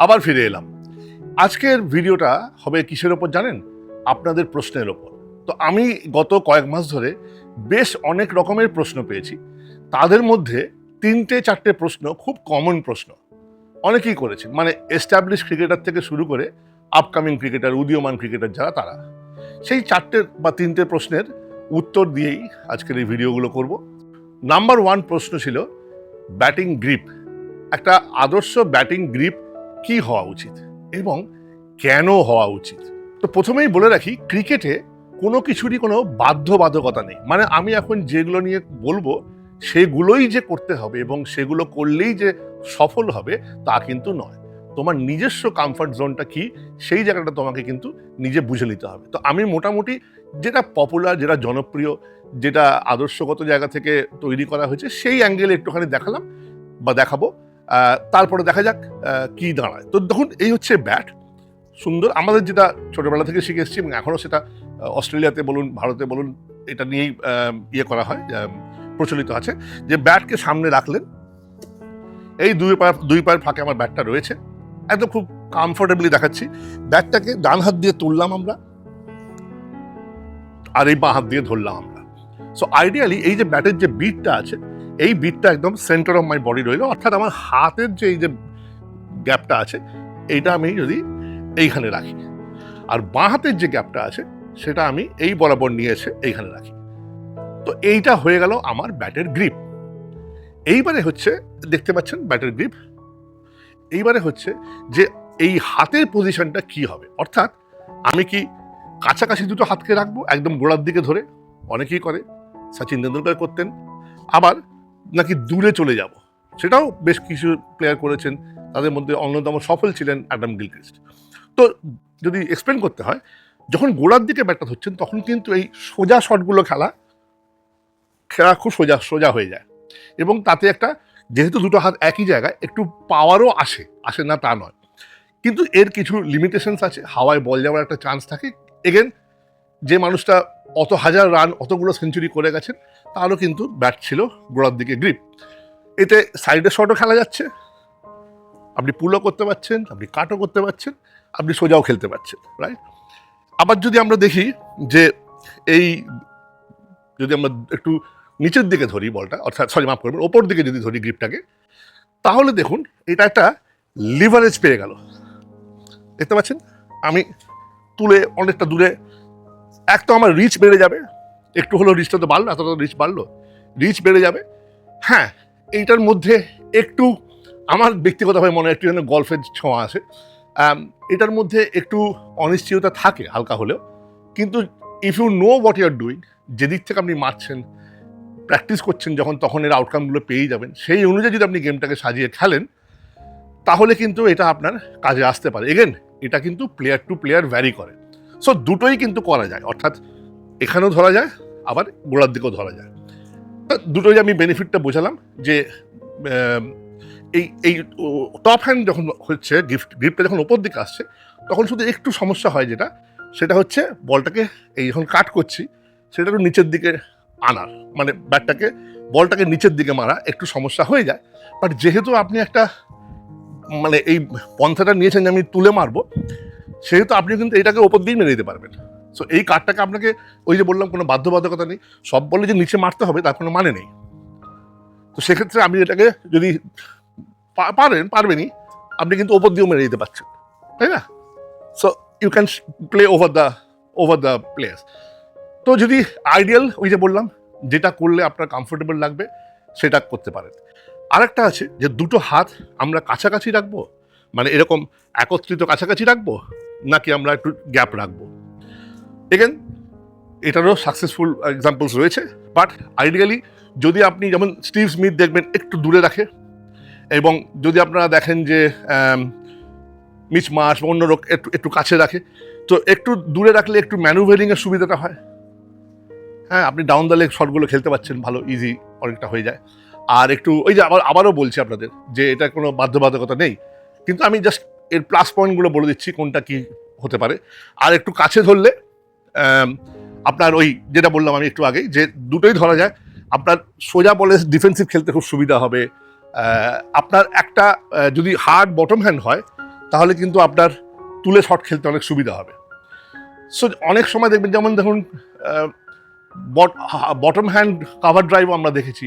আবার ফিরে এলাম। আজকের ভিডিওটা হবে কিসের ওপর জানেন? আপনাদের প্রশ্নের ওপর। তো আমি গত কয়েক মাস ধরে বেশ অনেক রকমের প্রশ্ন পেয়েছি। তাদের মধ্যে 3-4টে প্রশ্ন খুব কমন প্রশ্ন, অনেকেই করেছেন, মানে এস্টাবলিশ ক্রিকেটার থেকে শুরু করে আপকামিং ক্রিকেটার, উদীয়মান ক্রিকেটার যারা, তারা সেই 4টে বা 3টে প্রশ্নের উত্তর দিয়েই আজকের এই ভিডিওগুলো করব। নাম্বার 1 প্রশ্ন ছিল ব্যাটিং গ্রিপ। একটা আদর্শ ব্যাটিং গ্রিপ কি হওয়া উচিত এবং কেন হওয়া উচিত? তো প্রথমেই বলে রাখি, ক্রিকেটে কোনো কিছুরই কোনো বাধ্যবাধকতা নেই। মানে আমি এখন যেগুলো নিয়ে বলবো সেগুলোই যে করতে হবে এবং সেগুলো করলেই যে সফল হবে তা কিন্তু নয়। তোমার নিজস্ব কমফর্ট জোনটা কি সেই জায়গাটা তোমাকে কিন্তু নিজে বুঝে নিতে হবে। তো আমি মোটামুটি যেটা পপুলার, যেটা জনপ্রিয়, যেটা আদর্শগত জায়গা থেকে তৈরি করা হয়েছে সেই অ্যাঙ্গেলে একটুখানি দেখালাম বা দেখাবো। তারপরে দেখা যাক কি দাঁড়ায়। তো দেখুন, এই হচ্ছে ব্যাট। সুন্দর, আমাদের যেটা ছোটবেলা থেকে শিখে এসেছি এবং এখনও সেটা অস্ট্রেলিয়াতে বলুন, ভারতে বলুন, এটা নিয়েই ইয়ে করা হয়, প্রচলিত আছে যে ব্যাটকে সামনে রাখলেন, এই দুই পায়ের ফাঁকে আমার ব্যাটটা রয়েছে, একদম খুব কমফোর্টেবলি দেখাচ্ছি। ব্যাটটাকে ডান হাত দিয়ে তুললাম আমরা, আর এই বাঁ হাত দিয়ে ধরলাম আমরা। সো আইডিয়ালি এই যে ব্যাটের যে বিটটা আছে, এই বিটটা একদম সেন্টার অফ মাই বডি রইল, অর্থাৎ আমার হাতের যে এই যে গ্যাপটা আছে এইটা আমি যদি এইখানে রাখি, আর বাঁ হাতের যে গ্যাপটা আছে সেটা আমি এই বরাবর নিয়ে এসে এইখানে রাখি। তো এইটা হয়ে গেল আমার ব্যাটের গ্রিপ। এইবারে হচ্ছে, দেখতে পাচ্ছেন ব্যাটের গ্রিপ, এইবারে হচ্ছে যে এই হাতের পজিশনটা কি হবে, অর্থাৎ আমি কি কাছাকাছি দুটো হাতকে রাখবো একদম গোড়ার দিকে ধরে, অনেকেই করে, সচিন তেন্ডুলকর করতেন, আবার নাকি দূরে চলে যাব, সেটাও বেশ কিছু প্লেয়ার করেছেন, তাদের মধ্যে অন্যতম সফল ছিলেন অ্যাডাম গিলক্রিস্ট। তো যদি এক্সপ্লেন করতে হয়, যখন গোড়ার দিকে ব্যাটটা ধরছেন তখন কিন্তু এই সোজা শটগুলো খেলা খুব সোজা হয়ে যায়, এবং তাতে একটা, যেহেতু দুটো হাত একই জায়গায়, একটু পাওয়ারও আসে না তা নয়, কিন্তু এর কিছু লিমিটেশনস আছে। হাওয়ায় বল যাওয়ার একটা চান্স থাকে। এগেন, যে মানুষটা অত হাজার রান, অতগুলো সেঞ্চুরি করে গেছেন, তারও কিন্তু ব্যাট ছিল গোড়ার দিকে গ্রিপ। এতে সাইডে শটও খেলা যাচ্ছে, আপনি পুলও করতে পারছেন, আপনি কাটও করতে পারছেন, আপনি সোজাও খেলতে পারছেন, রাইট? আবার যদি আমরা দেখি যে এই, যদি আমরা একটু নিচের দিকে ধরি বলটা, অর্থাৎ মাফ করবেন, ওপর দিকে যদি ধরি গ্রিপটাকে, তাহলে দেখুন এটা একটা লিভারেজ পেয়ে গেল। দেখতে পাচ্ছেন আমি তুলে অনেকটা দূরে, এক তো আমার রিচ বেড়ে যাবে, একটু হলেও রিচটা তো বাড়লো, এতটা রিচ বাড়লো, রিচ বেড়ে যাবে। হ্যাঁ, এইটার মধ্যে একটু আমার ব্যক্তিগতভাবে মনে হয় একটু যেন গল্ফের ছোঁয়া আছে। এটার মধ্যে একটু অনিশ্চয়তা থাকে হালকা হলেও, কিন্তু if you know what you are doing, যেদিক থেকে আপনি মারছেন, প্র্যাকটিস করছেন যখন, তখন এর আউটকামগুলো পেয়েই যাবেন। সেই অনুযায়ী যদি আপনি গেমটাকে সাজিয়ে খেলেন, তাহলে কিন্তু এটা আপনার কাজে আসতে পারে। এগেন, এটা কিন্তু প্লেয়ার টু প্লেয়ার ভ্যারি করে। সো দুটোই কিন্তু করা যায়, অর্থাৎ এখানেও ধরা যায়, আবার গোড়ার দিকেও ধরা যায়। দুটোই আমি বেনিফিটটা বোঝালাম যে এই টপ হ্যান্ড যখন হচ্ছে, গ্রিপটা যখন ওপর দিকে আসছে, তখন শুধু একটু সমস্যা হয়, সেটা হচ্ছে বলটাকে এই যখন কাট করছি সেটা একটু নিচের দিকে আনার, মানে বলটাকে নিচের দিকে মারা একটু সমস্যা হয়ে যায়। বাট যেহেতু আপনি একটা, মানে এই পন্থাটা নিয়েছেন যে আমি তুলে মারবো, সেহেতু আপনি কিন্তু এটাকে ওপর দিয়ে মেরে দিতে পারবেন। সো এই কার্ডটাকে আপনাকে, ওই যে বললাম, কোনো বাধ্যবাধকতা নেই, সব বলে যে নিচে মারতে হবে তার কোনো মানে নেই। তো সেক্ষেত্রে আপনি এটাকে যদি পারবেনই, আপনি কিন্তু ওপর দিয়েও মেরে দিতে পারছেন, তাই না? So you can play over the players. তো যদি আইডিয়াল, ওই যে বললাম, যেটা করলে আপনার কমফোর্টেবল লাগবে সেটা করতে পারেন। আরেকটা আছে যে দুটো হাত আমরা কাছাকাছি রাখবো, মানে এরকম একত্রিত কাছাকাছি রাখবো, নাকি আমরা একটু গ্যাপ রাখবো। এগেন, এটারও সাকসেসফুল এক্সাম্পলস রয়েছে, বাট আইডিয়ালি যদি আপনি, যেমন স্টিভ স্মিথ দেখবেন একটু দূরে রাখে, এবং যদি আপনারা দেখেন যে মিচ মার্শ বা অন্য লোক একটু কাছে রাখে, তো একটু দূরে রাখলে একটু ম্যানুভারিংয়ের সুবিধাটা হয়। হ্যাঁ, আপনি ডাউন দ্য লেগ শটগুলো খেলতে পারছেন, ভালো ইজি অনেকটা হয়ে যায়। আর একটু, ওই যে আবারও বলছি আপনাদের যে এটা কোনো বাধ্যবাধকতা নেই, কিন্তু আমি জাস্ট এর প্লাস পয়েন্টগুলো বলে দিচ্ছি কোনটা কি হতে পারে। আর একটু কাছে ধরলে আপনার ওই যেটা বললাম আমি একটু আগেই, যে দুটোই ধরা যায়, আপনার সোজা বলে ডিফেন্সিভ খেলতে খুব সুবিধা হবে। আপনার একটা যদি হার্ড বটম হ্যান্ড হয়, তাহলে কিন্তু আপনার তুলে শট খেলতে অনেক সুবিধা হবে। সো অনেক সময় দেখবেন, যেমন দেখুন বটম হ্যান্ড কাভার ড্রাইভ আমরা দেখেছি,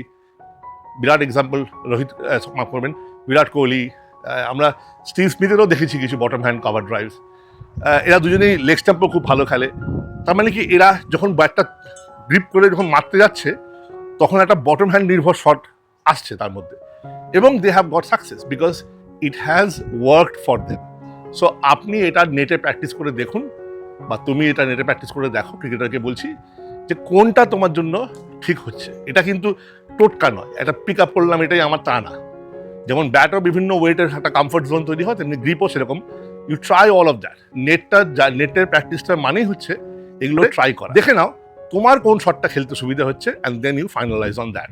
বিরাট এক্সাম্পল রোহিত, মাফ করবেন, বিরাট কোহলি, আমরা স্টিভ স্মিথেরও দেখেছি কিছু বটম হ্যান্ড কাভার ড্রাইভস। এরা দুজনেই লেগ স্টাম্পও খুব ভালো খেলে। তার মানে কি, এরা যখন ব্যাটটা গ্রিপ করে যখন মারতে যাচ্ছে তখন একটা বটম হ্যান্ড নির্ভর শট আসছে তার মধ্যে, এবং they have got success because it has worked for them. So আপনি এটা নেটে প্র্যাকটিস করে দেখুন, বা তুমি এটা নেটে প্র্যাকটিস করে দেখো, ক্রিকেটারকে বলছি, যে কোনটা তোমার জন্য ঠিক হচ্ছে। এটা কিন্তু টোটকা নয়, এটা পিক আপ করলাম এটাই আমার, তা না। যেমন ব্যাটও বিভিন্ন ওয়েটের একটা কমফর্ট জোন তৈরি হয়, তেমনি গ্রিপও সেরকম। You try all of that. নেটের প্র্যাকটিসটার মানেই হচ্ছে এগুলো ট্রাই করা। দেখে নাও তোমার কোন শটটা খেলতে সুবিধা হচ্ছে, and then you finalise on that.